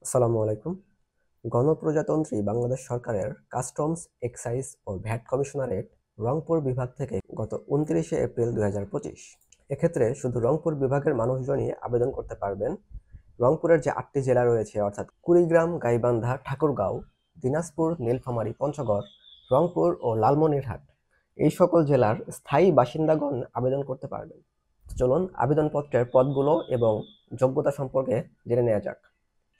আসসালামু আলাইকুম। গণপ্রজাতন্ত্রী বাংলাদেশ সরকারের কাস্টমস, এক্সাইজ ও ভ্যাট কমিশনারেট রংপুর বিভাগ থেকে গত ২৯শে এপ্রিল ২০২৫ এক্ষেত্রে শুধু রংপুর বিভাগের মানুষজনই আবেদন করতে পারবেন। রংপুরের যে ৮টি জেলা রয়েছে অর্থাৎ কুড়িগ্রাম, গাইবান্ধা, ঠাকুরগাঁও, দিনাজপুর, নীলফামারী, পঞ্চগড়, রংপুর ও লালমনিরহাট এই সকল জেলার স্থায়ী বাসিন্দাগণ আবেদন করতে পারবেন। চলুন আবেদনপত্রের পদগুলো এবং যোগ্যতা সম্পর্কে জেনে নেওয়া যাক।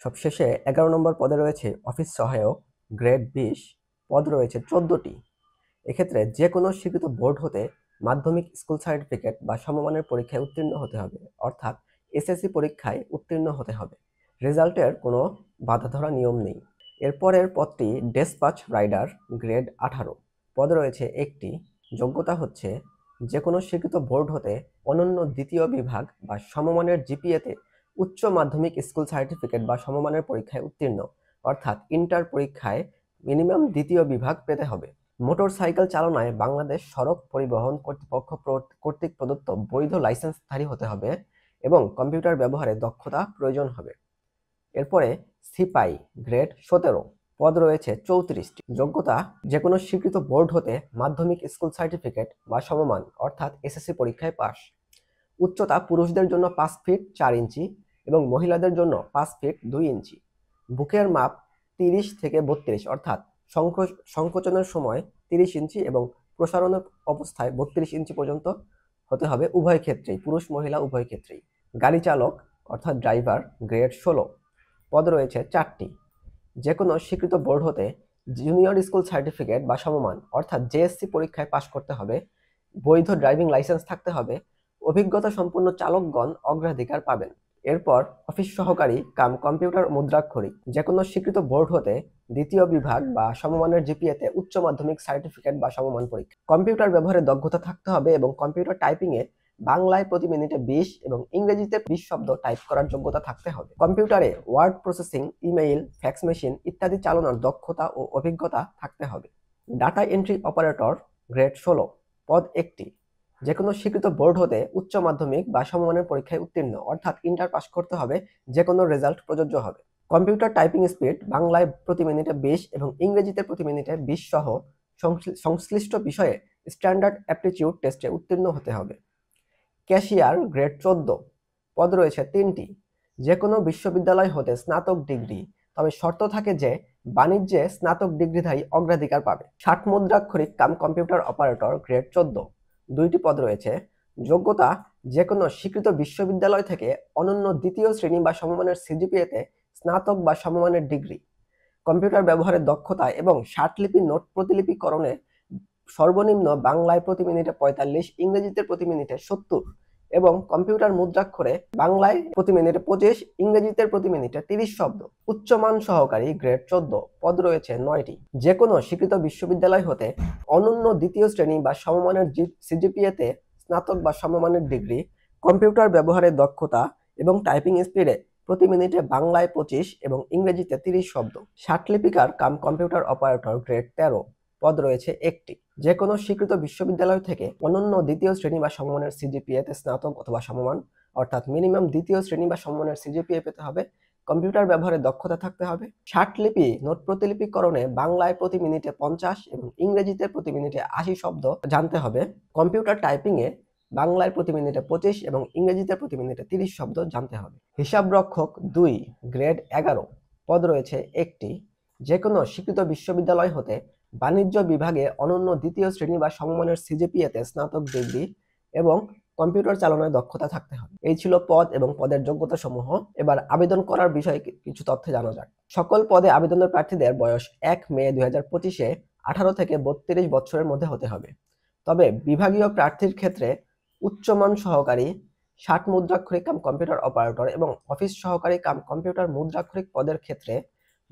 সবশেষে ১১ নম্বর পদে রয়েছে অফিস সহায়ক, গ্রেড ২০, পদ রয়েছে ১৪টি। এক্ষেত্রে যে কোনো স্বীকৃত বোর্ড হতে মাধ্যমিক স্কুল সার্টিফিকেট বা সমমানের পরীক্ষায় উত্তীর্ণ হতে হবে, অর্থাৎ এসএসসি পরীক্ষায় উত্তীর্ণ হতে হবে। রেজাল্টের কোনো বাধা ধরা নিয়ম নেই। এরপরের পদটি ডেসপাচ রাইডার, গ্রেড ১৮, পদ রয়েছে একটি। যোগ্যতা হচ্ছে যে কোনো স্বীকৃত বোর্ড হতে অনন্য দ্বিতীয় বিভাগ বা সমমানের জিপিএতে উচ্চ মাধ্যমিক স্কুল সার্টিফিকেট বা সমমানের পরীক্ষায় উত্তীর্ণ, অর্থাৎ ইন্টার পরীক্ষায় মিনিমাম দ্বিতীয় বিভাগ পেতে হবে। মোটরসাইকেল চালনায় বাংলাদেশ সড়ক পরিবহন কর্তৃপক্ষ কর্তৃক প্রদত্ত বৈধ লাইসেন্সধারী হতে হবে এবং কম্পিউটার ব্যবহারে দক্ষতা প্রয়োজন হবে। এরপরে সিপাই, গ্রেড ১৭, পদ রয়েছে ৩৪টি। যোগ্যতা যে কোনো স্বীকৃত বোর্ড হতে মাধ্যমিক স্কুল সার্টিফিকেট বা সমমান, অর্থাৎ এসএসসি পরীক্ষায় পাস। উচ্চতা পুরুষদের জন্য ৫ ফিট ৪ ইঞ্চি এবং মহিলাদের জন্য ৫ ফিট ২ ইঞ্চি। বুকের মাপ ৩০ থেকে ৩২, অর্থাৎ সংকোচনের সময় ৩০ ইঞ্চি এবং প্রসারণের অবস্থায় ৩২ ইঞ্চি পর্যন্ত হতে হবে উভয় ক্ষেত্রেই, পুরুষ মহিলা উভয় ক্ষেত্রেই। গাড়ি চালক অর্থাৎ ড্রাইভার, গ্রেড ১৬, পদ রয়েছে ৪টি। যে কোনো স্বীকৃত বোর্ড হতে জুনিয়র স্কুল সার্টিফিকেট বা সমমান, অর্থাৎ জেএসসি পরীক্ষায় পাশ করতে হবে। বৈধ ড্রাইভিং লাইসেন্স থাকতে হবে। অভিজ্ঞতা সম্পন্ন চালকগণ অগ্রাধিকার পাবেন। এরপর অফিস সহকারী কাম কম্পিউটার মুদ্রাক্ষরিক, যে কোনো স্বীকৃত বোর্ড হতে দ্বিতীয় বিভাগ বা সমমানের জিপিএতে উচ্চ মাধ্যমিক সার্টিফিকেট বা সমমান পরীক্ষা। কম্পিউটার ব্যবহারে দক্ষতা থাকতে হবে এবং কম্পিউটার টাইপিংয়ে বাংলায় প্রতি মিনিটে ২০ এবং ইংরেজিতে ২০ শব্দ টাইপ করার যোগ্যতা থাকতে হবে। কম্পিউটারে word processing, email, fax machine ইত্যাদি চালানোর দক্ষতা ও অভিজ্ঞতা থাকতে হবে। ডাটা এন্ট্রি অপারেটর, গ্রেড ১৬, পদ একটি। যে কোনো স্বীকৃত বোর্ড হতে উচ্চ মাধ্যমিক বা সমমানের পরীক্ষায় উত্তীর্ণ, অর্থাৎ ইন্টার পাস করতে হবে, যে কোনো রেজাল্ট প্রযোজ্য হবে। কম্পিউটার টাইপিং স্পিড বাংলায় প্রতি মিনিটে ২০ এবং ইংরেজিতে প্রতি মিনিটে ২০ সহ সংশ্লিষ্ট বিষয়ে স্ট্যান্ডার্ড অ্যাপটিটিউড টেস্টে উত্তীর্ণ হতে হবে। ক্যাশিয়ার, গ্রেড ১৪, পদ রয়েছে ৩টি। যে কোনো বিশ্ববিদ্যালয় হতে স্নাতক ডিগ্রি, তবে শর্ত থাকে যে বাণিজ্যে স্নাতক ডিগ্রিধারী অগ্রাধিকার পাবে। ৬০ মুদ্রাক্ষরিক কাম কম্পিউটার অপারেটর, গ্রেড ১৪, ২টি পদ রয়েছে। যোগ্যতা যে কোনো স্বীকৃত বিশ্ববিদ্যালয় থেকে অনন্য দ্বিতীয় শ্রেণী বা সমমানের সিজিপিএতে স্নাতক বা সমমানের ডিগ্রি। কম্পিউটার ব্যবহারের দক্ষতা এবং ষাটলিপি নোট প্রতিলিপিকরণে সর্বনিম্ন বাংলায় প্রতি মিনিটে ৪৫, ইংরেজিতে প্রতি মিনিটে ৭০ এবং কম্পিউটার মুদ্রাক্ষরে বাংলায় প্রতি মিনিটে ২৫, ইংরেজিতে প্রতি মিনিটে ৩০ শব্দ। উচ্চমান সহকারী, গ্রেড ১৪, পদ রয়েছে ৯টি। যে কোনো স্বীকৃত বিশ্ববিদ্যালয় হতে অনন্য দ্বিতীয় শ্রেণী বা সমমানের সিজিপিএতে স্নাতক বা সমমানের ডিগ্রি। কম্পিউটার ব্যবহারের দক্ষতা এবং টাইপিং স্পিডে প্রতি মিনিটে বাংলায় ২৫ এবং ইংরেজিতে ৩০ শব্দ। ষাটলিপিকার কাম কম্পিউটার অপারেটর, গ্রেড ১৩, পদ রয়েছে একটি। যে কোনো স্বীকৃত বিশ্ববিদ্যালয় থেকে অনন্য দ্বিতীয় শ্রেণী বা সমমানের সিজিপিএতে স্নাতক অথবা সমমান, অর্থাৎ মিনিমাম দ্বিতীয় শ্রেণী বা সমমানের সিজিপিএ পেতে হবে। কম্পিউটার ব্যবহারে দক্ষতা থাকতে হবে। ষাটলিপি নোট প্রতিলিপিকরণে বাংলায় প্রতি মিনিটে ৫০ এবং ইংরেজিতে প্রতি মিনিটে ৮০ শব্দ জানতে হবে। কম্পিউটার টাইপিংয়ে বাংলায় প্রতি মিনিটে ২৫ এবং ইংরেজিতে প্রতি মিনিটে ৩০ শব্দ জানতে হবে। হিসাবরক্ষক ২, গ্রেড ১১, পদ রয়েছে একটি। যে কোনো স্বীকৃত বিশ্ববিদ্যালয় হতে বাণিজ্য বিভাগে অনন্য দ্বিতীয় শ্রেণী বা সমমানের সিজিপিএতে স্নাতক ডিগ্রি এবং কম্পিউটার চালানোর দক্ষতা থাকতে হবে। এই ছিল পদ এবং পদের যোগ্যতা সমূহ। এবার আবেদন করার বিষয়ে কিছু তথ্য জানা যাক। সকল পদে আবেদনের প্রার্থীদের বয়স ১ মে ২০২৫-এ ১৮ থেকে ৩২ বছরের মধ্যে হতে হবে। তবে বিভাগীয় প্রার্থীর ক্ষেত্রে উচ্চমান সহকারী, ৬০ মুদ্রাক্ষরিক কাম কম্পিউটার অপারেটর এবং অফিস সহকারী কাম কম্পিউটার মুদ্রাক্ষরিক পদের ক্ষেত্রে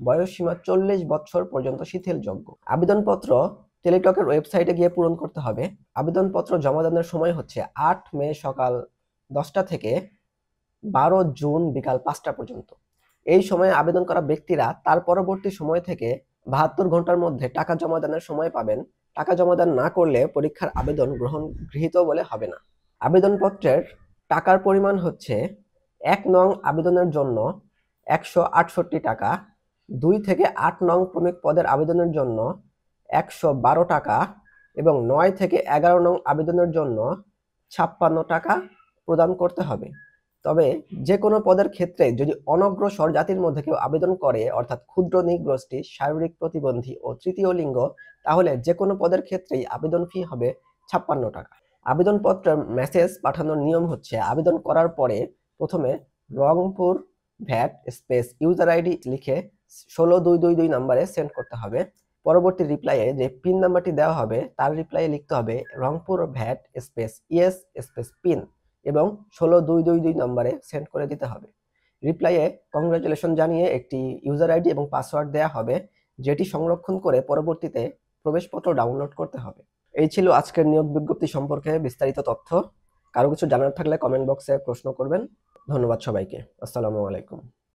বয়সসীমা ৪০ বছর পর্যন্ত শিথিলযোগ্য। আবেদনপত্র টেলিটকের ওয়েবসাইটে গিয়ে পূরণ করতে হবে। আবেদনপত্র জমাদানের সময় হচ্ছে ৮ মে সকাল ১০টা থেকে ১২ জুন বিকাল ৫টা পর্যন্ত। এই সময়ে আবেদন করা ব্যক্তিরা তার পরবর্তী সময় থেকে ৭২ ঘন্টার মধ্যে টাকা জমাদানের সময় পাবেন। টাকা জমাদান না করলে পরীক্ষার আবেদন গৃহীত বলে হবে না। আবেদনপত্রের টাকার পরিমাণ হচ্ছে ১ নং আবেদনের জন্য 168 টাকা, 2 থেকে 8 নং ক্রমিক পদের আবেদনের জন্য 112 টাকা এবং 9 থেকে 11 নং আবেদনের জন্য 56 টাকা প্রদান করতে হবে। তবে যে কোনো পদের ক্ষেত্রে যদি অনগ্রসর জাতির মধ্যে কেউ আবেদন করে, অর্থাৎ ক্ষুদ্র নৃগোষ্ঠী, শারীরিক প্রতিবন্ধী ও তৃতীয় লিঙ্গ, তাহলে যে কোনো পদের ক্ষেত্রেই আবেদন ফি হবে 56 টাকা। আবেদনপত্রের মেসেজ পাঠানোর নিয়ম হচ্ছে, আবেদন করার পরে প্রথমে Rangpur VAT space user ID লিখে 16222 নম্বরে সেন্ড করতে হবে। পরবর্তী রিপ্লাইয়ে যে পিন নাম্বারটি দেওয়া হবে তার রিপ্লাইয়ে লিখতে হবে Rangpur VAT space yes space pin এবং 16222 নম্বরে সেন্ড করে দিতে হবে। রিপ্লাইয়ে কংগ্রাচুলেশন জানিয়ে একটি ইউজার আইডি এবং পাসওয়ার্ড দেওয়া হবে, যেটি সংরক্ষণ করে পরবর্তীতে প্রবেশপত্র ডাউনলোড করতে হবে। এই ছিল আজকের নিয়োগ বিজ্ঞপ্তি সম্পর্কে বিস্তারিত তথ্য। কারো কিছু জানার থাকলে কমেন্ট বক্সে প্রশ্ন করবেন। ধন্যবাদ সবাইকে। আসসালামু আলাইকুম।